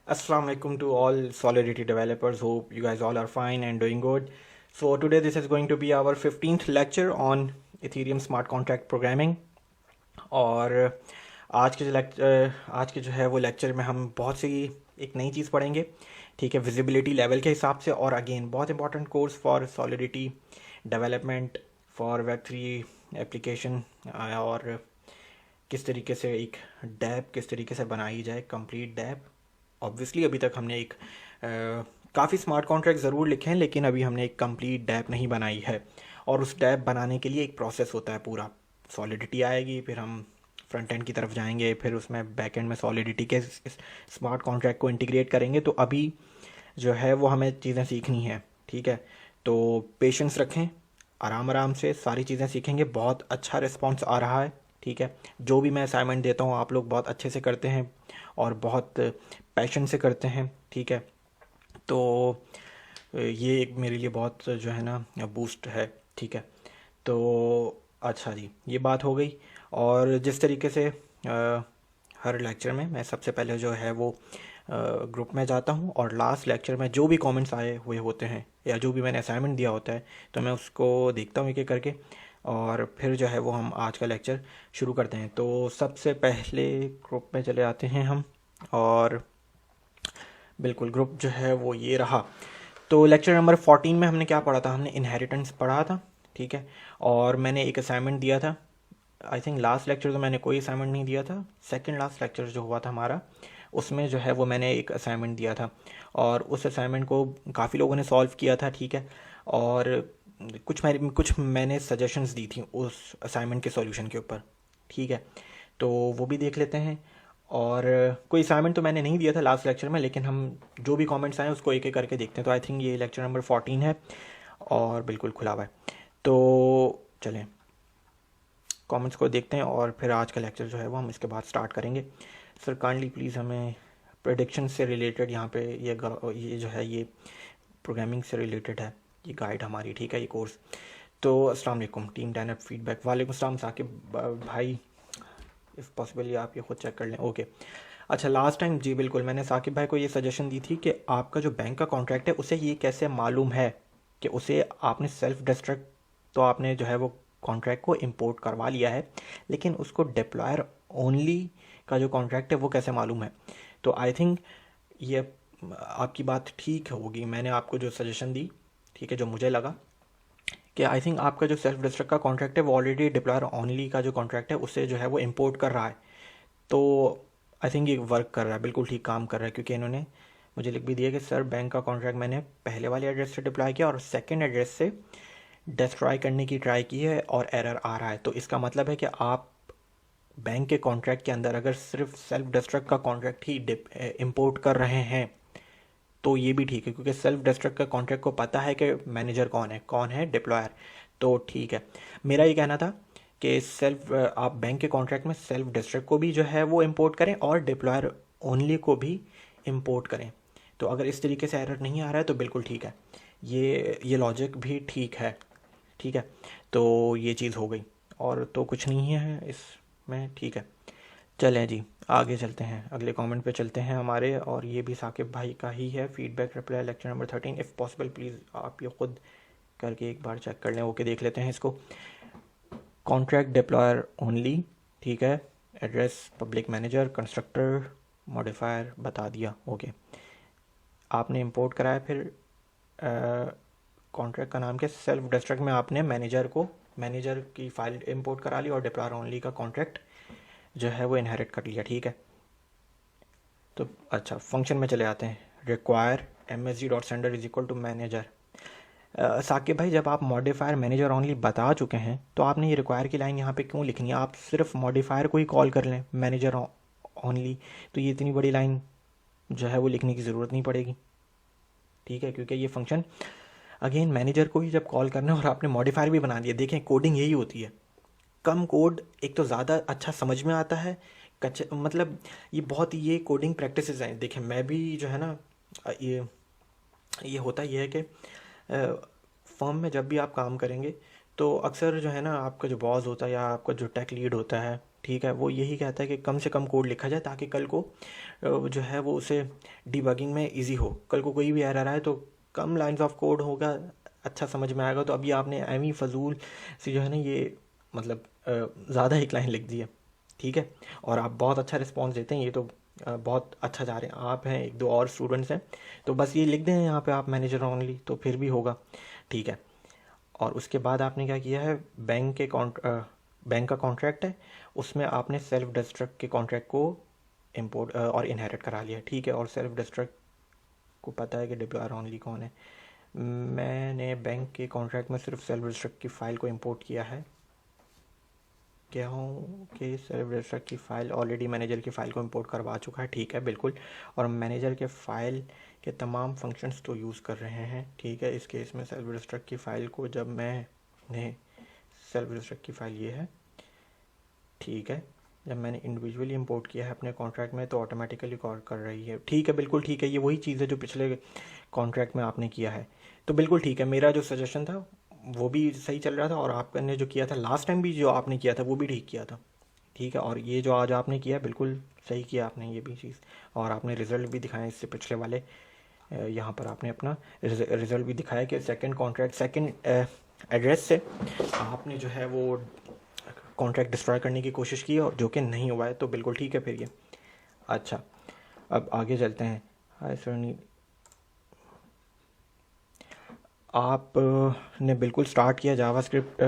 Assalamu alaikum to all Solidity developers. Hope you guys all are fine and doing good. So today this is going to be our 15th lecture on Ethereum smart contract programming. और आज के जो है वो lecture में हम बहुत सी एक नई चीज़ पढ़ेंगे, ठीक है, विजिबिलिटी लेवल के हिसाब से। और अगेन बहुत important course for solidity development for web 3 application, और किस तरीके से एक डैप किस तरीके से बनाई जाए, कंप्लीट डैप। ऑब्वियसली अभी तक हमने एक काफ़ी स्मार्ट कॉन्ट्रैक्ट ज़रूर लिखे हैं, लेकिन अभी हमने एक कंप्लीट डैप नहीं बनाई है। और उस डैप बनाने के लिए एक प्रोसेस होता है पूरा। सॉलिडिटी आएगी, फिर हम फ्रंट एंड की तरफ जाएंगे, फिर उसमें बैक एंड में सॉलिडिटी के स्मार्ट कॉन्ट्रैक्ट को इंटीग्रेट करेंगे। तो अभी जो है वो हमें चीज़ें सीखनी है, ठीक है। तो पेशेंस रखें, आराम आराम से सारी चीज़ें सीखेंगे। बहुत अच्छा रिस्पॉन्स आ रहा है, ठीक है। जो भी मैं असाइनमेंट देता हूँ आप लोग बहुत अच्छे से करते हैं और बहुत पैशन से करते हैं, ठीक है। तो ये एक मेरे लिए बहुत जो है ना बूस्ट है, ठीक है। तो अच्छा जी, ये बात हो गई। और जिस तरीके से हर लेक्चर में मैं सबसे पहले जो है वो ग्रुप में जाता हूँ, और लास्ट लेक्चर में जो भी कमेंट्स आए हुए होते हैं या जो भी मैंने असाइनमेंट दिया होता है तो मैं उसको देखता हूँ एक एक करके, और फिर जो है वो हम आज का लेक्चर शुरू करते हैं। तो सबसे पहले ग्रुप में चले आते हैं हम, और बिल्कुल ग्रुप जो है वो ये रहा। तो लेक्चर नंबर 14 में हमने क्या पढ़ा था? हमने इनहेरिटेंस पढ़ा था, ठीक है। और मैंने एक असाइनमेंट दिया था। आई थिंक लास्ट लेक्चर तो मैंने कोई असाइनमेंट नहीं दिया था। सेकंड लास्ट लेक्चर जो हुआ था हमारा, उसमें जो है वो मैंने एक असाइनमेंट दिया था, और उस असाइनमेंट को काफ़ी लोगों ने सॉल्व किया था, ठीक है। और कुछ मैंने सजेशंस दी थी उस असाइनमेंट के सॉल्यूशन के ऊपर, ठीक है। तो वो भी देख लेते हैं। और कोई असाइनमेंट तो मैंने नहीं दिया था लास्ट लेक्चर में, लेकिन हम जो भी कमेंट्स आए उसको एक एक करके देखते हैं। तो आई थिंक ये लेक्चर नंबर 14 है और बिल्कुल खुला हुआ है। तो चलें कमेंट्स को देखते हैं और फिर आज का लेक्चर जो है वो हम इसके बाद स्टार्ट करेंगे। सर काइंडली प्लीज़ हमें प्रेडिक्शन से रिलेटेड यहाँ पे ये जो है ये प्रोग्रामिंग से रिलेटेड है ये गाइड हमारी, ठीक है, ये कोर्स। तो अस्सलाम वालेकुम टीम 10 फीडबैक। वालेकुम अस्सलाम साकिब भाई, इफ़ पॉसिबल ये आप ये खुद चेक कर लें। ओके अच्छा, लास्ट टाइम जी बिल्कुल मैंने साकिब भाई को ये सजेशन दी थी कि आपका जो बैंक का कॉन्ट्रैक्ट है उसे ये कैसे मालूम है कि उसे आपने सेल्फ डिस्ट्रक्ट, तो आपने जो है वो कॉन्ट्रैक्ट को इंपोर्ट करवा लिया है, लेकिन उसको डिप्लॉयर ओनली का जो कॉन्ट्रैक्ट है वो कैसे मालूम है। तो आई थिंक ये आपकी बात ठीक होगी। मैंने आपको जो सजेशन दी, ठीक है, जो मुझे लगा कि आई थिंक आपका जो सेल्फ डिस्ट्रक्ट का कॉन्ट्रैक्ट है वो ऑलरेडी डिप्लॉयर ओनली का जो कॉन्ट्रैक्ट है उससे जो है वो इंपोर्ट कर रहा है। तो आई थिंक ये वर्क कर रहा है, बिल्कुल ठीक काम कर रहा है, क्योंकि इन्होंने मुझे लिख भी दिया कि सर बैंक का कॉन्ट्रैक्ट मैंने पहले वाले एड्रेस से डिप्लॉय किया और सेकंड एड्रेस से डिस्ट्रॉय करने की ट्राई की है और एरर आ रहा है। तो इसका मतलब है कि आप बैंक के कॉन्ट्रैक्ट के अंदर अगर सिर्फ सेल्फ डिस्ट्रक्ट का कॉन्ट्रैक्ट ही इंपोर्ट कर रहे हैं तो ये भी ठीक है, क्योंकि सेल्फ डिस्ट्रक्ट का कॉन्ट्रैक्ट को पता है कि मैनेजर कौन है डिप्लॉयर। तो ठीक है, मेरा ये कहना था कि सेल्फ आप बैंक के कॉन्ट्रैक्ट में सेल्फ डिस्ट्रक्ट को भी जो है वो इंपोर्ट करें और डिप्लॉयर ओनली को भी इंपोर्ट करें। तो अगर इस तरीके से एरर नहीं आ रहा है तो बिल्कुल ठीक है, ये लॉजिक भी ठीक है, ठीक है। तो ये चीज़ हो गई, और तो कुछ नहीं है इसमें, ठीक है। चलें जी, आगे चलते हैं, अगले कमेंट पे चलते हैं हमारे, और ये भी साकिब भाई का ही है। Feedback reply lecture number 13 if possible please आप ये खुद करके एक बार चेक कर लें। ओके देख लेते हैं इसको। कॉन्ट्रैक्ट डिप्लॉयर ओनली, ठीक है। Address public manager constructor modifier बता दिया, ओके। आपने इंपोर्ट कराया, फिर कॉन्ट्रैक्ट का नाम क्या, सेल्फ डिस्ट्रक्ट में आपने मैनेजर की फाइल इंपोर्ट करा ली और डिप्लॉयर ओनली का कॉन्ट्रैक्ट जो है वो इनहेरिट कर लिया, ठीक है। तो अच्छा, फंक्शन में चले आते हैं। Require msg.sender is equal to manager. Saqib भाई, जब आप मॉडिफायर मैनेजर ओनली बता चुके हैं तो आपने ये रिक्वायर की लाइन यहाँ पे क्यों लिखनी है? आप सिर्फ मॉडिफायर को ही कॉल कर लें मैनेजर ओनली, तो ये इतनी बड़ी लाइन जो है वो लिखने की ज़रूरत नहीं पड़ेगी, ठीक है। क्योंकि ये फंक्शन अगेन मैनेजर को ही जब कॉल करना है और आपने मॉडिफायर भी बना दिया। देखें कोडिंग यही होती है, कम कोड एक तो ज़्यादा अच्छा समझ में आता है। कच्चे मतलब ये बहुत ये कोडिंग प्रैक्टिसेस हैं। देखें मैं भी जो है ना ये होता ये है कि फर्म में जब भी आप काम करेंगे तो अक्सर जो है ना आपका जो बॉस होता है या आपका जो टेक लीड होता है, ठीक है, वो यही कहता है कि कम से कम कोड लिखा जाए ताकि कल को जो है वो उसे डिबगिंग में इजी हो। कल को कोई भी एरर आए तो कम लाइंस ऑफ कोड होगा, अच्छा समझ में आएगा। तो अभी आपने एमी फजूल से जो है ना ये मतलब ज़्यादा एक लाइन लिख दी है, ठीक है। और आप बहुत अच्छा रिस्पॉन्स देते हैं, ये तो बहुत अच्छा जा रहे हैं। आप हैं, एक दो और स्टूडेंट्स हैं, तो बस ये लिख दें यहाँ पे आप मैनेजर ओनली, तो फिर भी होगा, ठीक है। और उसके बाद आपने क्या किया है, बैंक का कॉन्ट्रैक्ट है, उसमें आपने सेल्फ डिस्ट्रक्ट के कॉन्ट्रैक्ट को इम्पोर्ट और इनहेरिट करा लिया, ठीक है। और सेल्फ डिस्ट्रक्ट को पता है कि डिप्लॉयर ओनली कौन है। मैंने बैंक के कॉन्ट्रैक्ट में सिर्फ सेल्फ डिस्ट्रक्ट की फ़ाइल को इंपोर्ट किया है, क्या हूँ कि सेल्फ डिस्ट्रक्ट की फ़ाइल ऑलरेडी मैनेजर की फ़ाइल को इंपोर्ट करवा चुका है, ठीक है, बिल्कुल। और मैनेजर के फ़ाइल के तमाम फंक्शंस तो यूज़ कर रहे हैं, ठीक है। इस केस में सेल्फ डिस्ट्रक्ट की फ़ाइल को जब मैंने सेल्फ डिस्ट्रक्ट की फ़ाइल ये है, ठीक है, जब मैंने इंडिविजुअली इंपोर्ट किया है अपने कॉन्ट्रैक्ट में तो ऑटोमेटिकली कॉल कर रही है, ठीक है, बिल्कुल ठीक है। ये वही चीज़ है जो पिछले कॉन्ट्रैक्ट में आपने किया है, तो बिल्कुल ठीक है। मेरा जो सजेशन था वो भी सही चल रहा था, और आपने जो किया था लास्ट टाइम भी जो आपने किया था वो भी ठीक किया था, ठीक है। और ये जो आज आपने किया बिल्कुल सही किया आपने ये भी चीज़, और आपने रिज़ल्ट भी दिखाया इससे पिछले वाले। यहाँ पर आपने अपना रिज़ल्ट भी दिखाया कि सेकंड कॉन्ट्रैक्ट सेकंड एड्रेस से आपने जो है वो कॉन्ट्रैक्ट डिस्ट्रॉय करने की कोशिश की और जो कि नहीं हुआ है, तो बिल्कुल ठीक है फिर ये। अच्छा, अब आगे चलते हैं। हाय सर, आप ने बिल्कुल स्टार्ट किया जावास्क्रिप्ट,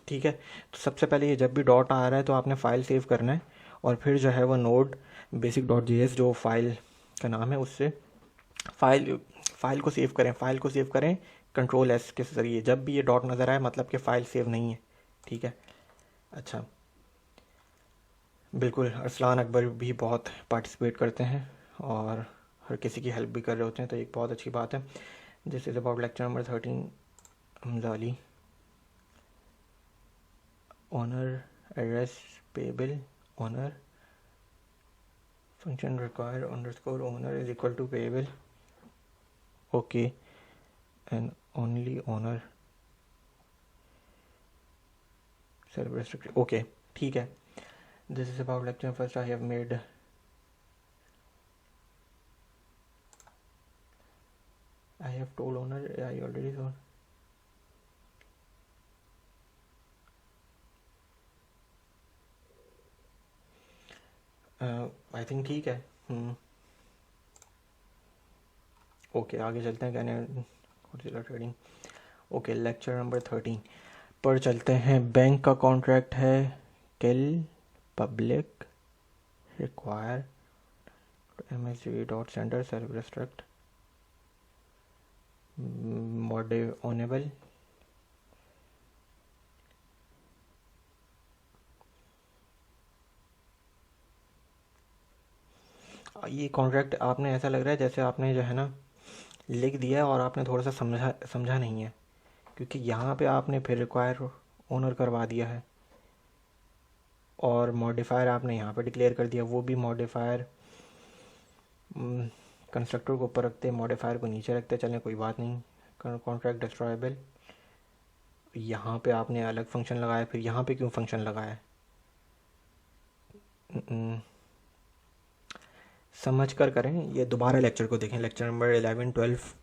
ठीक है। तो सबसे पहले ये जब भी डॉट आ रहा है तो आपने फ़ाइल सेव करना है, और फिर जो है वो नोड बेसिक डॉट जेएस जो फाइल का नाम है उससे फाइल को सेव करें। फाइल को सेव करें कंट्रोल एस के ज़रिए। जब भी ये डॉट नज़र आए मतलब कि फ़ाइल सेव नहीं है, ठीक है। अच्छा, बिल्कुल, अरसलान अकबर भी बहुत पार्टिसिपेट करते हैं और हर किसी की हेल्प भी कर रहे होते हैं, तो एक बहुत अच्छी बात है। This is about lecture number 13 Hamza Ali. owner address payable owner function require underscore owner is equal to payable, okay, and only owner self restricted, okay, ठीक है। this is about lecture first I have made I have told owner I already told I think ठीक है। Okay, आगे चलते हैं। कहने trading, okay, lecture number 13 पर चलते हैं। बैंक का कॉन्ट्रैक्ट है kill public require msg dot sender self destruct modifiable ये कॉन्ट्रैक्ट आपने ऐसा लग रहा है जैसे आपने जो है ना लिख दिया है और आपने थोड़ा सा समझा नहीं है, क्योंकि यहाँ पे आपने फिर रिक्वायर ओनर करवा दिया है और मॉडिफायर आपने यहाँ पे डिक्लेयर कर दिया। वो भी मॉडिफायर कंस्ट्रक्टर को ऊपर रखते, मॉडिफायर को नीचे रखते, चलें कोई बात नहीं। कॉन्ट्रैक्ट डिस्ट्रॉयबल, यहाँ पे आपने अलग फंक्शन लगाया, फिर यहाँ पे क्यों फंक्शन लगाया? समझ कर करें। ये दोबारा लेक्चर को देखें, लेक्चर नंबर 11, 12,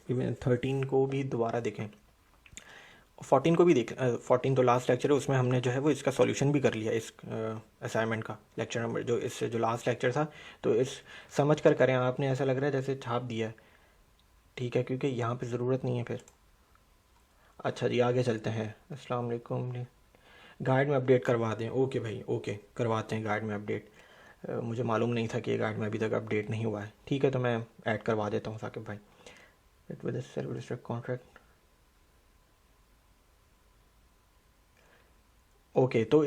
इवन 13 को भी दोबारा देखें, 14 को भी देख। 14 तो लास्ट लेक्चर है, उसमें हमने जो है वो इसका सॉल्यूशन भी कर लिया इस असाइनमेंट का। लेक्चर नंबर जो इससे जो लास्ट लेक्चर था, तो इस समझ कर करें। आपने ऐसा लग रहा है जैसे छाप दिया है, ठीक है, क्योंकि यहाँ पे ज़रूरत नहीं है फिर। अच्छा जी, आगे चलते हैं। अस्सलाम वालेकुम। गाइड में अपडेट करवा दें, ओके भाई, ओके, करवाते हैं गाइड में अपडेट। मुझे मालूम नहीं था कि गाइड में अभी तक अपडेट नहीं हुआ है, ठीक है, तो मैं ऐड करवा देता हूँ साकिब भाई। It with self destruct contract, okay. तो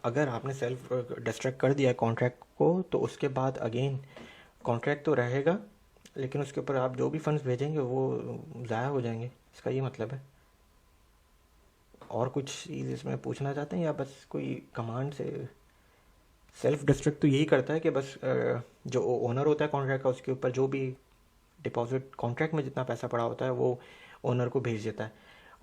अगर आपने सेल्फ डिस्ट्रैक्ट कर दिया कॉन्ट्रैक्ट को, तो उसके बाद अगेन कॉन्ट्रैक्ट तो रहेगा, लेकिन उसके ऊपर आप जो भी फंड्स भेजेंगे वो ज़ाया हो जाएंगे, इसका ये मतलब है। और कुछ चीज़ इसमें पूछना चाहते हैं या बस कोई कमांड से? सेल्फ डिस्ट्रक्ट तो यही करता है कि बस जो ओनर होता है कॉन्ट्रैक्ट का, उसके ऊपर जो भी डिपॉजिट कॉन्ट्रैक्ट में जितना पैसा पड़ा होता है वो ओनर को भेज देता है।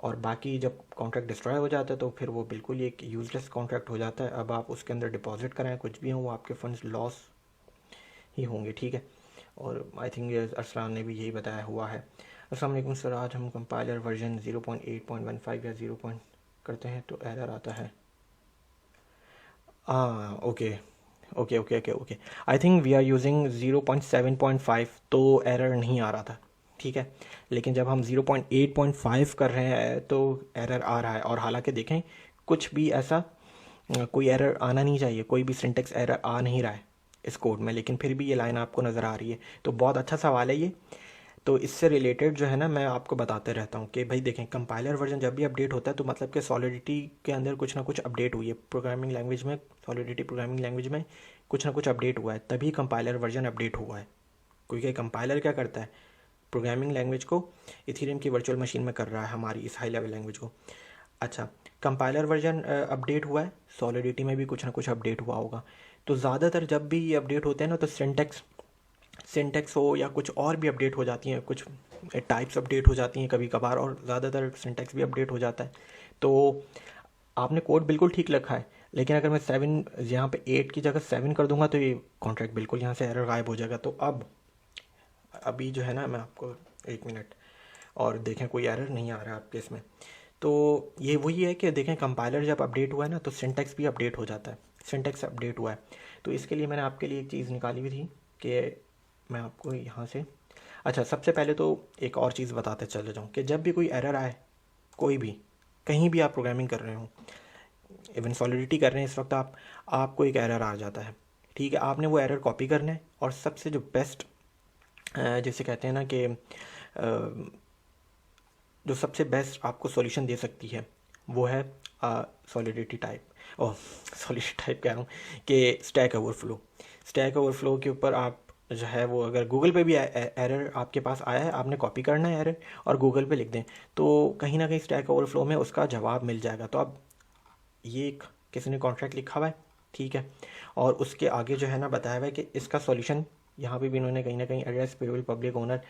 और बाकी जब कॉन्ट्रैक्ट डिस्ट्रॉय हो जाता है तो फिर वो बिल्कुल ही एक यूजलेस कॉन्ट्रैक्ट हो जाता है। अब आप उसके अंदर डिपॉजिट कराएं कुछ भी हो, वो आपके फंड्स लॉस ही होंगे, ठीक है। और आई थिंक अरसलान ने भी यही बताया हुआ है। अस्सलाम वालेकुम सर, आज हम कंपाइलर वर्जन 0.8.15 या 0 करते हैं तो एरर आता है। हाँ okay okay okay okay okay, I think we are using 0.7.5 तो एरर नहीं आ रहा था, ठीक है। लेकिन जब हम 0.8.5 कर रहे हैं तो एरर आ रहा है। और हालांकि देखें कुछ भी ऐसा कोई एरर आना नहीं चाहिए, कोई भी सिंटेक्स एरर आ नहीं रहा है इस कोड में, लेकिन फिर भी ये लाइन आपको नज़र आ रही है। तो बहुत अच्छा सवाल है ये। तो इससे रिलेटेड जो है ना मैं आपको बताते रहता हूँ कि भाई देखें कंपाइलर वर्जन जब भी अपडेट होता है तो मतलब कि सॉलिडिटी के अंदर कुछ ना कुछ अपडेट हुई है, प्रोग्रामिंग लैंग्वेज में, सॉलिडिटी प्रोग्रामिंग लैंग्वेज में कुछ ना कुछ अपडेट हुआ है, तभी कंपाइलर वर्जन अपडेट हुआ है। क्योंकि कंपाइलर क्या करता है, प्रोग्रामिंग लैंग्वेज को इथेरियम की वर्चुअल मशीन में कर रहा है, हमारी इस हाई लेवल लैंग्वेज को। अच्छा, कंपाइलर वर्जन अपडेट हुआ है, सॉलिडिटी में भी कुछ ना कुछ अपडेट हुआ होगा। तो ज़्यादातर जब भी ये अपडेट होते हैं ना तो सिंटेक्स हो या कुछ और भी अपडेट हो जाती हैं, कुछ टाइप्स अपडेट हो जाती हैं कभी कभार, और ज़्यादातर सिंटेक्स भी अपडेट हो जाता है। तो आपने कोड बिल्कुल ठीक लिखा है, लेकिन अगर मैं 7 यहाँ पे 8 की जगह 7 कर दूंगा तो ये कॉन्ट्रैक्ट बिल्कुल यहाँ से एरर गायब हो जाएगा। तो अब अभी जो है ना मैं आपको 1 मिनट और देखें कोई एरर नहीं आ रहा है आपके इसमें। तो ये वही है कि देखें कंपाइलर जब अपडेट हुआ है ना तो सिंटेक्स भी अपडेट हो जाता है, सिंटेक्स अपडेट हुआ है। तो इसके लिए मैंने आपके लिए एक चीज़ निकाली हुई थी कि मैं आपको यहाँ से, अच्छा सबसे पहले तो एक और चीज़ बताते चले जाऊँ कि जब भी कोई एरर आए, कोई भी कहीं भी आप प्रोग्रामिंग कर रहे हो, इवन सॉलिडिटी कर रहे हैं इस वक्त आपको एक एरर आ जाता है, ठीक है। आपने वो एरर कॉपी करना है और सबसे जो बेस्ट जैसे कहते हैं ना कि जो सबसे बेस्ट आपको सॉल्यूशन दे सकती है वो है सॉलिडिटी टाइप, ओह सॉलिडिटी टाइप कह रहा हूँ कि स्टैक ओवरफ्लो। स्टैक ओवरफ्लो के ऊपर आप जो है वो अगर गूगल पे भी एरर आपके पास आया है, आपने कॉपी करना है एरर और गूगल पे लिख दें तो कहीं ना कहीं स्टैक ओवरफ्लो में उसका जवाब मिल जाएगा। तो अब ये एक किसी ने कॉन्ट्रैक्ट लिखा हुआ है, ठीक है, और उसके आगे जो है ना बताया हुआ है कि इसका सॉल्यूशन यहाँ पे भी इन्होंने कहीं ना कहीं address payable public owner,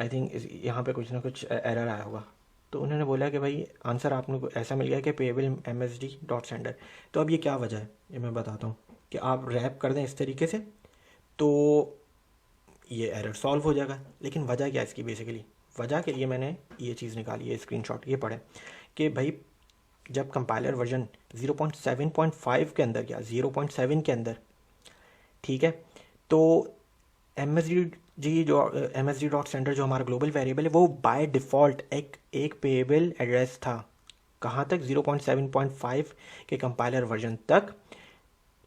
I think यहाँ पे कुछ ना कुछ एरर आया होगा। तो उन्होंने बोला कि भाई आंसर आपने को ऐसा मिल गया कि पेबल MSD.sender। तो अब ये क्या वजह है ये मैं बताता हूँ कि आप रैप कर दें इस तरीके से तो ये एरर सॉल्व हो जाएगा। लेकिन वजह क्या है इसकी, बेसिकली वजह के लिए मैंने ये चीज़ निकाली है, स्क्रीनशॉट ये पढ़े कि भाई जब कंपाइलर वर्जन 0.7.5 के अंदर या 0.7 के अंदर, ठीक है, तो MSD.sender जो हमारा ग्लोबल वेरिएबल है वो बाय डिफ़ॉल्ट एक पेएबल एड्रेस था। कहाँ तक, 0.7.5 के कंपाइलर वर्जन तक,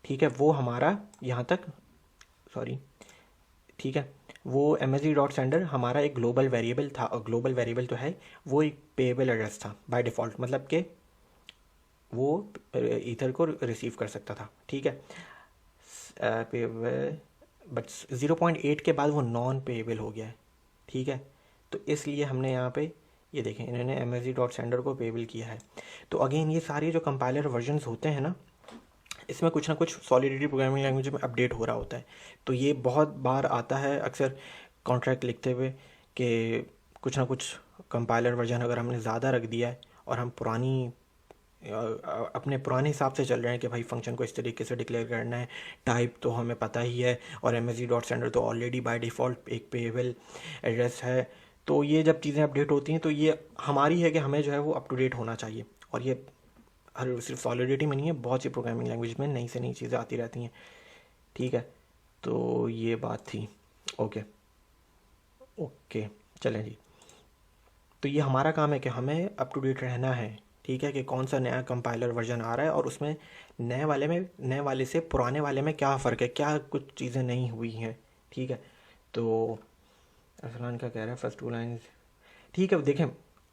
ठीक है। वो हमारा यहाँ तक, सॉरी, ठीक है, वो MSD.sender हमारा एक ग्लोबल वेरिएबल था, और ग्लोबल वेरिएबल तो है, वो एक पेएबल एड्रेस था बाय डिफ़ॉल्ट, मतलब कि वो ईथर को रिसीव कर सकता था, ठीक है। पेएबल, बट 0.8 के बाद वो नॉन पेएबल हो गया है, ठीक है। तो इसलिए हमने यहाँ पे ये देखें इन्होंने MSD.sender को पेएबल किया है। तो अगेन ये सारे जो कंपाइलर वर्जन्स होते हैं ना इसमें कुछ ना कुछ सॉलिडिटी प्रोग्रामिंग लैंग्वेज में अपडेट हो रहा होता है। तो ये बहुत बार आता है अक्सर कॉन्ट्रैक्ट लिखते हुए कि कुछ ना कुछ कंपाइलर वर्जन अगर हमने ज़्यादा रख दिया है और हम अपने पुराने हिसाब से चल रहे हैं कि भाई फंक्शन को इस तरीके से डिक्लेयर करना है, टाइप तो हमें पता ही है, और MSD.sender तो ऑलरेडी बाय डिफ़ॉल्ट एक पेएबल एड्रेस है। तो ये जब चीज़ें अपडेट होती हैं तो ये हमारी है कि हमें जो है वो अप टू डेट होना चाहिए। और ये हर सिर्फ सॉलिडिटी में नहीं है, बहुत सी प्रोग्रामिंग लैंग्वेज में नई से नई चीज़ें आती रहती हैं, ठीक है। तो ये बात थी, ओके ओके, चलें जी। तो ये हमारा काम है कि हमें अप टू डेट रहना है, ठीक है, कि कौन सा नया कंपाइलर वर्जन आ रहा है और उसमें नए वाले से पुराने वाले में क्या फ़र्क है, क्या कुछ चीज़ें नहीं हुई हैं, ठीक है। तो अरसलान क्या कह रहा है, फर्स्ट 2 लाइन, ठीक है। देखें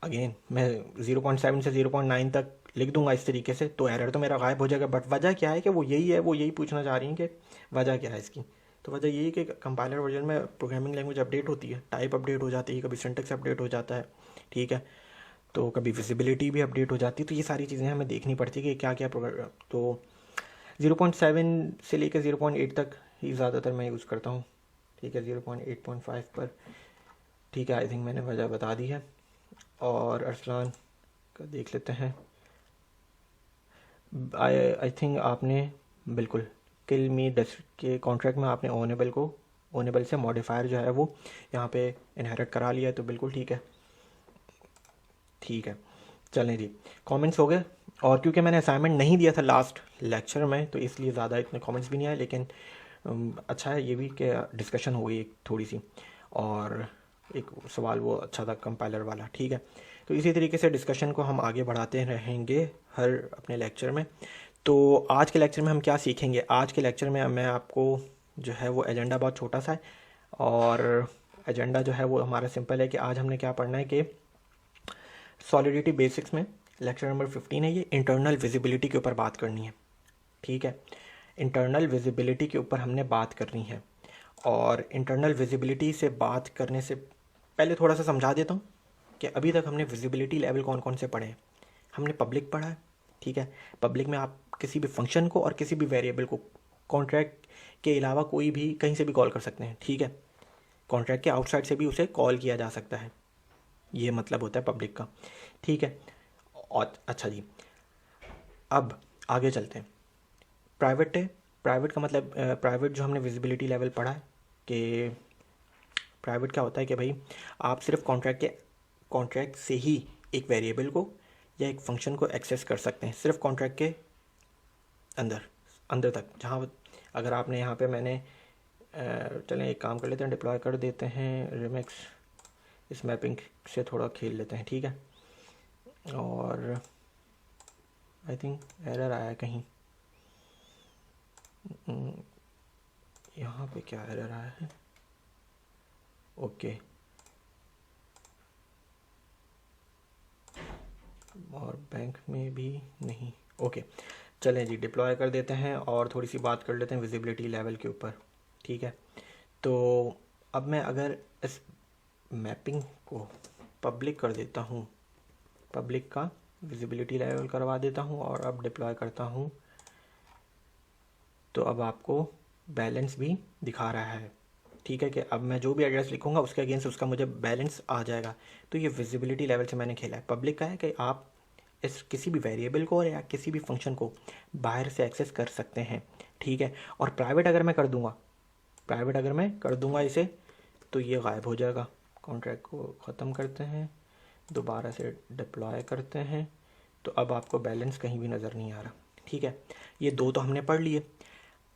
अगेन मैं 0.7 से 0.9 तक लिख दूंगा इस तरीके से तो एरर तो मेरा गायब हो जाएगा। बट वजह क्या है कि वो यही है, वो यही पूछना चाह रही हैं कि वजह क्या है इसकी। तो वजह यही है कि कंपाइलर वर्जन में प्रोग्रामिंग लैंग्वेज अपडेट होती है, टाइप अपडेट हो जाती है, कभी सिंटेक्स अपडेट हो जाता है, ठीक है, तो कभी विजिबिलिटी भी अपडेट हो जाती है। तो ये सारी चीज़ें हमें देखनी पड़ती है कि क्या क्या तो 0.7 से लेकर 0.8 तक ही ज़्यादातर मैं यूज़ करता हूँ, ठीक है, 0.8.5 पर, ठीक है। आई थिंक मैंने वजह बता दी है। और अरसलान का देख लेते हैं। आई थिंक आपने बिल्कुल किल मी डस्ट के कॉन्ट्रैक्ट में आपने ओनेबल से मॉडिफायर जो है वो यहाँ पे इनहेरिट करा लिया है, तो बिल्कुल ठीक है। ठीक है, चलें जी, कमेंट्स हो गए। और क्योंकि मैंने असाइनमेंट नहीं दिया था लास्ट लेक्चर में, तो इसलिए ज़्यादा इतने कमेंट्स भी नहीं आए, लेकिन अच्छा है ये भी कि डिस्कशन हो गई एक थोड़ी सी, और एक सवाल वो अच्छा था कंपाइलर वाला। ठीक है, तो इसी तरीके से डिस्कशन को हम आगे बढ़ाते रहेंगे हर अपने लेक्चर में। तो आज के लेक्चर में हम क्या सीखेंगे? आज के लेक्चर में मैं आपको जो है वो एजेंडा बहुत छोटा सा है, और एजेंडा जो है वो हमारा सिंपल है कि आज हमने क्या पढ़ना है कि सॉलिडिटी बेसिक्स में लेक्चर नंबर 15 है ये, इंटरनल विजिबिलिटी के ऊपर बात करनी है। ठीक है, इंटरनल विजिबिलिटी के ऊपर हमने बात करनी है। और इंटरनल विजिबिलिटी से बात करने से पहले थोड़ा सा समझा देता हूँ कि अभी तक हमने विजिबिलिटी लेवल कौन कौन से पढ़े हैं। हमने पब्लिक पढ़ा है। ठीक है, पब्लिक में आप किसी भी फंक्शन को और किसी भी वेरिएबल को कॉन्ट्रैक्ट के अलावा कोई भी कहीं से भी कॉल कर सकते हैं। ठीक है, कॉन्ट्रैक्ट के आउटसाइड से भी उसे कॉल किया जा सकता है, ये मतलब होता है पब्लिक का। ठीक है, और अच्छा जी, अब आगे चलते हैं। प्राइवेट है, प्राइवेट का मतलब प्राइवेट जो हमने विजिबिलिटी लेवल पढ़ा है कि प्राइवेट क्या होता है कि भाई आप सिर्फ कॉन्ट्रैक्ट से ही एक वेरिएबल को या एक फंक्शन को एक्सेस कर सकते हैं, सिर्फ कॉन्ट्रैक्ट के अंदर तक। जहाँ अगर आपने यहाँ पे मैंने चलें एक काम कर लेते हैं, डिप्लॉय कर देते हैं रिमिक्स, इस मैपिंग से थोड़ा खेल लेते हैं। ठीक है, और आई थिंक एरर आया कहीं, यहाँ पे क्या एरर आया है? ओके, और बैंक में भी नहीं। ओके, चलें जी, डिप्लॉय कर देते हैं और थोड़ी सी बात कर लेते हैं विजिबिलिटी लेवल के ऊपर। ठीक है, तो अब मैं अगर इस मैपिंग को पब्लिक कर देता हूँ, पब्लिक का विजिबिलिटी लेवल करवा देता हूँ और अब डिप्लॉय करता हूँ, तो अब आपको बैलेंस भी दिखा रहा है। ठीक है, कि अब मैं जो भी एड्रेस लिखूंगा उसके अगेंस्ट उसका मुझे बैलेंस आ जाएगा। तो ये विजिबिलिटी लेवल से मैंने खेला है। पब्लिक का है कि आप इस किसी भी वेरिएबल को या किसी भी फंक्शन को बाहर से एक्सेस कर सकते हैं। ठीक है, और प्राइवेट अगर मैं कर दूंगा इसे, तो ये गायब हो जाएगा। कॉन्ट्रैक्ट को ख़त्म करते हैं, दोबारा से डिप्लॉय करते हैं, तो अब आपको बैलेंस कहीं भी नज़र नहीं आ रहा। ठीक है, ये दो तो हमने पढ़ लिए।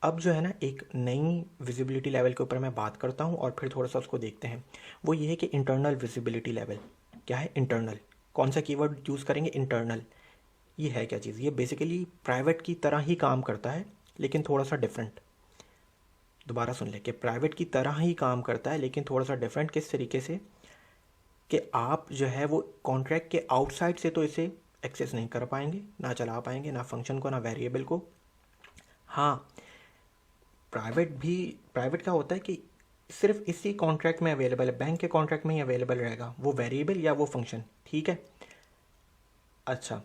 अब जो है ना, एक नई विजिबिलिटी लेवल के ऊपर मैं बात करता हूँ और फिर थोड़ा सा उसको देखते हैं। वो ये है कि इंटरनल विजिबिलिटी लेवल क्या है। इंटरनल, कौन सा कीवर्ड यूज़ करेंगे? इंटरनल। ये है क्या चीज़? ये बेसिकली प्राइवेट की तरह ही काम करता है, लेकिन थोड़ा सा डिफरेंट। दोबारा सुन ले कि प्राइवेट की तरह ही काम करता है लेकिन थोड़ा सा डिफरेंट। किस तरीके से? कि आप जो है वो कॉन्ट्रैक्ट के आउटसाइड से तो इसे एक्सेस नहीं कर पाएंगे, ना चला पाएंगे, ना फंक्शन को ना वेरिएबल को। हाँ, प्राइवेट का होता है कि सिर्फ इसी कॉन्ट्रैक्ट में अवेलेबल है, बैंक के कॉन्ट्रैक्ट में ही अवेलेबल रहेगा वो वेरिएबल या वो फंक्शन। ठीक है, अच्छा,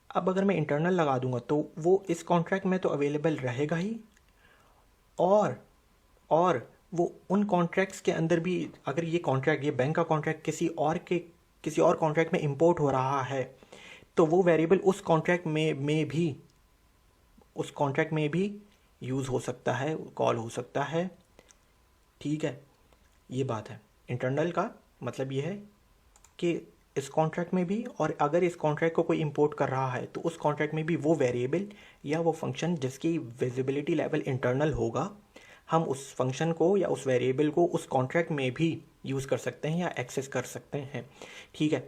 अब अगर मैं इंटरनल लगा दूंगा तो वो इस कॉन्ट्रैक्ट में तो अवेलेबल रहेगा ही, और वो उन कॉन्ट्रैक्ट्स के अंदर भी, अगर ये बैंक का कॉन्ट्रैक्ट किसी और कॉन्ट्रैक्ट में इंपोर्ट हो रहा है, तो वो वेरिएबल उस कॉन्ट्रैक्ट में भी यूज़ हो सकता है, कॉल हो सकता है। ठीक है, ये बात है। इंटरनल का मतलब ये है कि इस कॉन्ट्रैक्ट में भी, और अगर इस कॉन्ट्रैक्ट को कोई इंपोर्ट कर रहा है तो उस कॉन्ट्रैक्ट में भी वो वेरिएबल या वो फंक्शन जिसकी विजिबिलिटी लेवल इंटरनल होगा, हम उस फंक्शन को या उस वेरिएबल को उस कॉन्ट्रैक्ट में भी यूज़ कर सकते हैं या एक्सेस कर सकते हैं। ठीक है,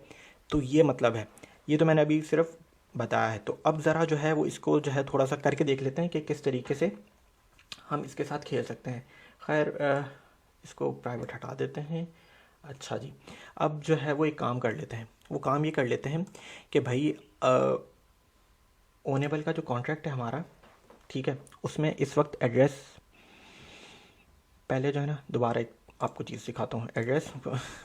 तो ये मतलब है। ये तो मैंने अभी सिर्फ बताया है। तो अब ज़रा जो है वो इसको जो है थोड़ा सा करके देख लेते हैं कि किस तरीके से हम इसके साथ खेल सकते हैं। खैर, इसको प्राइवेट हटा देते हैं। अच्छा जी, अब जो है वो एक काम कर लेते हैं। वो काम ये कर लेते हैं कि भाई ओनेबल का जो कॉन्ट्रैक्ट है हमारा, ठीक है, उसमें इस वक्त एड्रेस, पहले जो है ना, दोबारा एक आपको चीज़ सिखाता हूँ। एड्रेस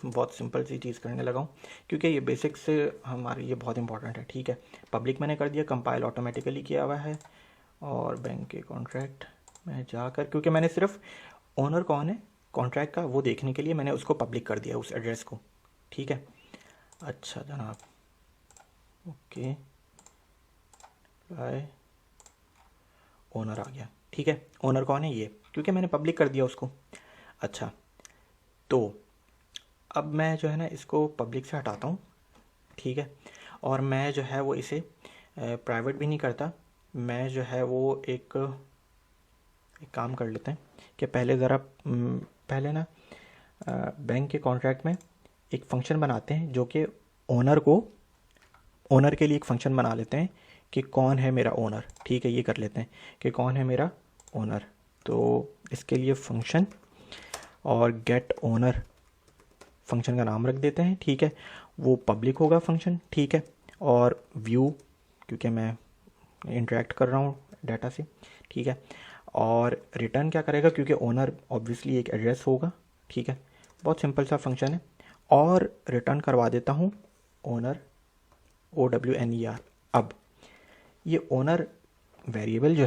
बहुत सिंपल सी चीज़ करने लगा हूँ क्योंकि ये बेसिक से हमारे ये बहुत इंपॉर्टेंट है। ठीक है, पब्लिक मैंने कर दिया, कंपाइल ऑटोमेटिकली किया हुआ है, और बैंक के कॉन्ट्रैक्ट में जाकर, क्योंकि मैंने सिर्फ ओनर कौन है कॉन्ट्रैक्ट का वो देखने के लिए मैंने उसको पब्लिक कर दिया, उस एड्रेस को। ठीक है, अच्छा जनाब, ओके बाय ओनर आ गया। ठीक है, ओनर कौन है? ये, क्योंकि मैंने पब्लिक कर दिया उसको। अच्छा, तो अब मैं जो है ना इसको पब्लिक से हटाता हूँ। ठीक है, और मैं जो है वो इसे प्राइवेट भी नहीं करता। मैं जो है वो एक काम कर लेते हैं कि पहले ज़रा पहले ना बैंक के कॉन्ट्रैक्ट में एक फंक्शन बनाते हैं जो कि ओनर के लिए एक फंक्शन बना लेते हैं कि कौन है मेरा ओनर। ठीक है, ये कर लेते हैं कि कौन है मेरा ओनर। तो इसके लिए फंक्शन और गेट ओनर फंक्शन का नाम रख देते हैं। ठीक है, वो पब्लिक होगा फंक्शन। ठीक है, और व्यू, क्योंकि मैं इंटरेक्ट कर रहा हूँ डाटा से। ठीक है, और रिटर्न क्या करेगा, क्योंकि ओनर ऑब्वियसली एक एड्रेस होगा। ठीक है, बहुत सिंपल सा फंक्शन है। और रिटर्न करवा देता हूँ ओनर, OWNER। अब ये ओनर वेरिएबल जो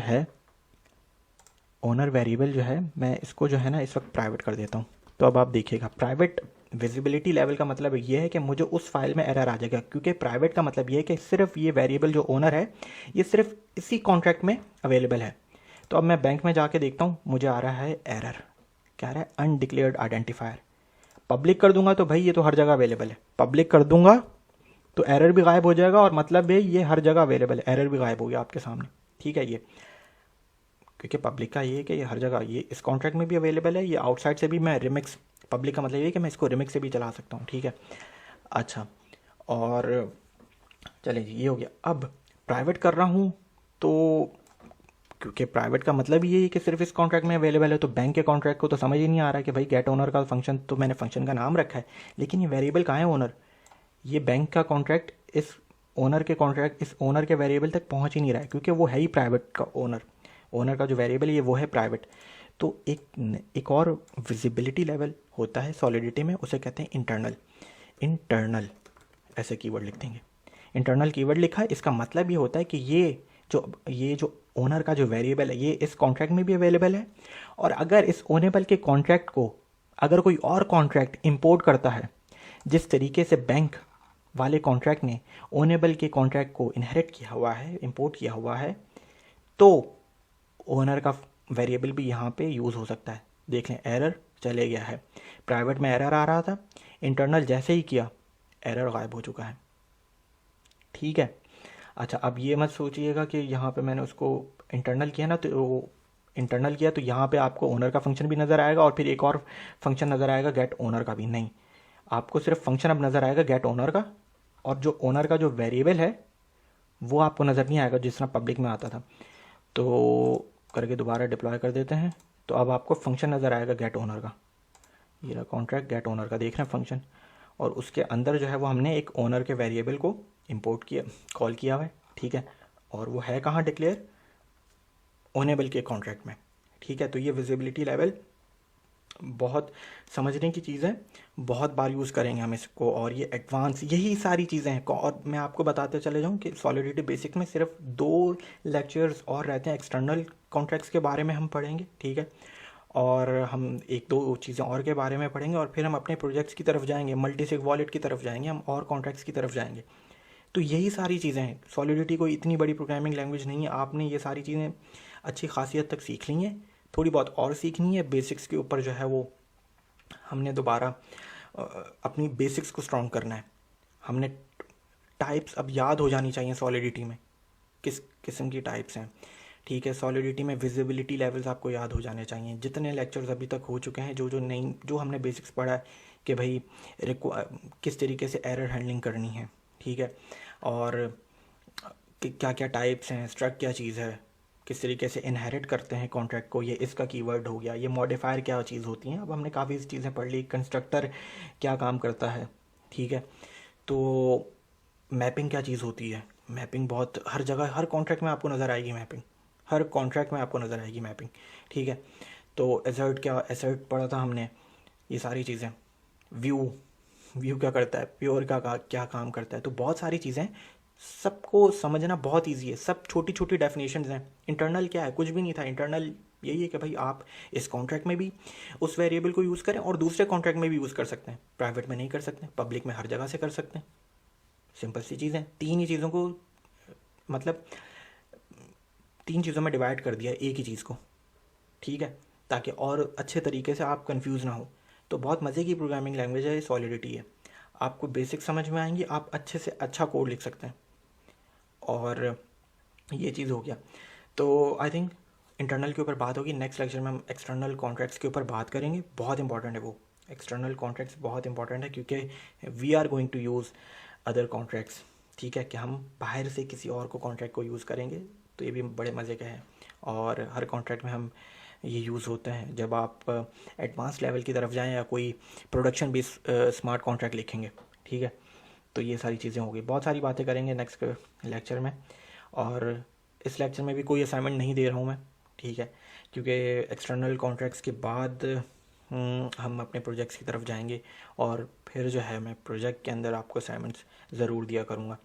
है मैं इसको जो है ना इस वक्त प्राइवेट कर देता हूँ। तो अब आप देखिएगा, प्राइवेट विजिबिलिटी लेवल का मतलब ये है कि मुझे उस फाइल में एरर आ जाएगा, क्योंकि प्राइवेट का मतलब ये है कि सिर्फ ये वेरिएबल जो ओनर है ये सिर्फ इसी कॉन्ट्रैक्ट में अवेलेबल है। तो अब मैं बैंक में जाके देखता हूँ, मुझे आ रहा है एरर। क्या आ रहा है? Undeclared identifier. पब्लिक कर दूंगा तो भाई ये तो हर जगह अवेलेबल है, पब्लिक कर दूंगा तो एरर भी गायब हो जाएगा, और मतलब है ये हर जगह अवेलेबल है, एरर भी गायब हो गया आपके सामने। ठीक है, ये क्योंकि पब्लिक का ये है कि ये हर जगह, ये इस कॉन्ट्रैक्ट में भी अवेलेबल है, ये आउटसाइड से भी मैं रिमिक्स, पब्लिक का मतलब ये है कि मैं इसको रिमिक्स से भी चला सकता हूँ। ठीक है, अच्छा, और चलिए जी ये हो गया। अब प्राइवेट कर रहा हूँ तो, क्योंकि प्राइवेट का मतलब ये है कि सिर्फ इस कॉन्ट्रैक्ट में अवेलेबल है, तो बैंक के कॉन्ट्रैक्ट को तो समझ ही नहीं आ रहा कि भाई गेट ओनर का फंक्शन, तो मैंने फंक्शन का नाम रखा है, लेकिन ये वेरिएबल कहाँ है? ओनर। ये बैंक का कॉन्ट्रैक्ट इस ओनर के वेरिएबल तक पहुंच ही नहीं रहा है, क्योंकि वो है ही प्राइवेट का ओनर का जो वेरिएबल है वो है प्राइवेट। तो एक और विजिबिलिटी लेवल होता है सॉलिडिटी में, उसे कहते हैं इंटरनल ऐसे कीवर्ड लिख देंगे। इंटरनल कीवर्ड लिखा है, इसका मतलब ये होता है कि ये जो ओनर का जो वेरिएबल है ये इस कॉन्ट्रैक्ट में भी अवेलेबल है, और अगर इस ओनेबल के कॉन्ट्रैक्ट को अगर कोई और कॉन्ट्रैक्ट इंपोर्ट करता है, जिस तरीके से बैंक वाले कॉन्ट्रैक्ट ने ओनेबल के कॉन्ट्रैक्ट को इनहेरिट किया हुआ है, इंपोर्ट किया हुआ है, तो ओनर का वेरिएबल भी यहाँ पे यूज़ हो सकता है। देख लें, एरर चले गया है, प्राइवेट में एरर आ रहा था, इंटरनल जैसे ही किया एरर गायब हो चुका है। ठीक है, अच्छा, अब ये मत सोचिएगा कि यहाँ पे मैंने उसको इंटरनल किया ना, तो इंटरनल किया तो यहाँ पे आपको ओनर का फंक्शन भी नज़र आएगा और फिर एक और फंक्शन नज़र आएगा गेट ओनर का भी। नहीं, आपको सिर्फ फंक्शन अब नज़र आएगा गेट ओनर का, और जो ओनर का जो वेरिएबल है वो आपको नज़र नहीं आएगा जिस तरह पब्लिक में आता था। तो करके दोबारा डिप्लॉय कर देते हैं, तो अब आपको फंक्शन नज़र आएगा गेट ओनर का। ये रहा कॉन्ट्रैक्ट गेट ओनर का, देख रहे हैं फंक्शन, और उसके अंदर जो है वो हमने एक ओनर के वेरिएबल को इंपोर्ट किया, कॉल किया हुआ है। ठीक है, और वो है कहाँ डिक्लेयर? ओनेबल के कॉन्ट्रैक्ट में। ठीक है, तो ये विजिबिलिटी लेवल बहुत समझने की चीज़ है, बहुत बार यूज़ करेंगे हम इसको, और ये एडवांस यही सारी चीज़ें हैं। और मैं आपको बताते चले जाऊँ कि सॉलिडिटी बेसिक में सिर्फ 2 लेक्चर्स और रहते हैं, एक्सटर्नल कॉन्ट्रैक्ट्स के बारे में हम पढ़ेंगे। ठीक है, और हम 1-2 चीज़ें और के बारे में पढ़ेंगे, और फिर हम अपने प्रोजेक्ट्स की तरफ जाएंगे, मल्टीसिग वॉलेट की तरफ जाएंगे हम, और कॉन्ट्रैक्ट्स की तरफ जाएंगे। तो यही सारी चीज़ें हैं। सॉलिडिटी कोई इतनी बड़ी प्रोग्रामिंग लैंग्वेज नहीं है, आपने ये सारी चीज़ें अच्छी खासियत तक सीख ली हैं, थोड़ी बहुत और सीखनी है। बेसिक्स के ऊपर जो है वो हमने दोबारा अपनी बेसिक्स को स्ट्रॉन्ग करना है। हमने टाइप्स अब याद हो जानी चाहिए सॉलिडिटी में, किस किस्म की टाइप्स हैं। ठीक है, सॉलिडिटी में विजिबिलिटी लेवल्स आपको याद हो जाने चाहिए। जितने लेक्चर्स अभी तक हो चुके हैं, जो हमने बेसिक्स पढ़ा है कि भाई किस तरीके से एरर हैंडलिंग करनी है। ठीक है, और क्या क्या टाइप्स हैं, स्ट्रक्ट क्या चीज़ है, किस तरीके से इनहेरिट करते हैं कॉन्ट्रैक्ट को, ये इसका कीवर्ड हो गया, ये मॉडिफायर क्या चीज़ होती हैं। अब हमने काफ़ी चीज़ें पढ़ ली, कंस्ट्रक्टर क्या काम करता है। ठीक है, तो मैपिंग क्या चीज़ होती है, मैपिंग बहुत हर जगह हर कॉन्ट्रैक्ट में आपको नज़र आएगी मैपिंग, हर कॉन्ट्रैक्ट में आपको नज़र आएगी मैपिंग। ठीक है, तो एसर्ट पढ़ा था हमने, ये सारी चीज़ें। व्यू क्या करता है, प्योर का क्या काम करता है, तो बहुत सारी चीज़ें सबको समझना बहुत इजी है, सब छोटी छोटी डेफिनेशंस हैं। इंटरनल क्या है? कुछ भी नहीं था। इंटरनल यही है कि भाई आप इस कॉन्ट्रैक्ट में भी उस वेरिएबल को यूज़ करें और दूसरे कॉन्ट्रैक्ट में भी यूज़ कर सकते हैं। प्राइवेट में नहीं कर सकते, पब्लिक में हर जगह से कर सकते हैं। सिंपल सी चीज़ है, तीन ही चीज़ों को मतलब तीन चीज़ों में डिवाइड कर दिया एक ही चीज़ को, ठीक है, ताकि और अच्छे तरीके से आप कंफ्यूज ना हो। तो बहुत मज़े की प्रोग्रामिंग लैंग्वेज है, सॉलिडिटी है। आपको बेसिक समझ में आएंगी, आप अच्छे से अच्छा कोड लिख सकते हैं। और ये चीज़ हो गया। तो आई थिंक इंटरनल के ऊपर बात होगी, नेक्स्ट लेक्चर में हम एक्सटर्नल कॉन्ट्रैक्ट्स के ऊपर बात करेंगे। बहुत इंपॉर्टेंट है वो, एक्सटर्नल कॉन्ट्रैक्ट्स बहुत इंपॉर्टेंट है, क्योंकि we are going to use other contracts, ठीक है, कि हम बाहर से किसी और को कॉन्ट्रैक्ट को यूज़ करेंगे। तो ये भी बड़े मज़े का है, और हर कॉन्ट्रैक्ट में हम ये यूज़ होता है जब आप एडवांस लेवल की तरफ जाएं या कोई प्रोडक्शन बेस्ड स्मार्ट कॉन्ट्रैक्ट लिखेंगे, ठीक है। तो ये सारी चीज़ें होगी, बहुत सारी बातें करेंगे नेक्स्ट लेक्चर में। और इस लेक्चर में भी कोई असाइनमेंट नहीं दे रहा हूँ मैं, ठीक है, क्योंकि एक्सटर्नल कॉन्ट्रैक्ट्स के बाद हम अपने प्रोजेक्ट्स की तरफ जाएंगे, और फिर जो है मैं प्रोजेक्ट के अंदर आपको असाइनमेंट्स ज़रूर दिया करूँगा।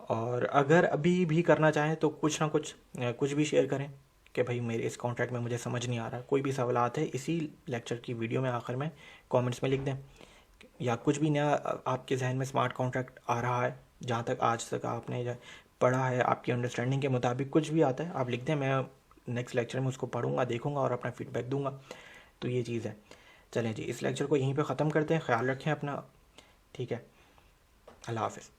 और अगर अभी भी करना चाहें तो कुछ ना कुछ कुछ भी शेयर करें कि भाई मेरे इस कॉन्ट्रैक्ट में मुझे समझ नहीं आ रहा, कोई भी सवालात है इसी लेक्चर की वीडियो में आखिर में कमेंट्स में लिख दें। या कुछ भी नया आपके जहन में स्मार्ट कॉन्ट्रैक्ट आ रहा है, जहाँ तक आज तक आपने पढ़ा है, आपकी अंडरस्टैंडिंग के मुताबिक कुछ भी आता है, आप लिख दें, मैं नेक्स्ट लेक्चर में उसको पढ़ूंगा, देखूंगा और अपना फीडबैक दूंगा। तो ये चीज़ है। चलें जी, इस लेक्चर को यहीं पे ख़त्म करते हैं। ख्याल रखें अपना, ठीक है। अल्लाह हाफ़िज़।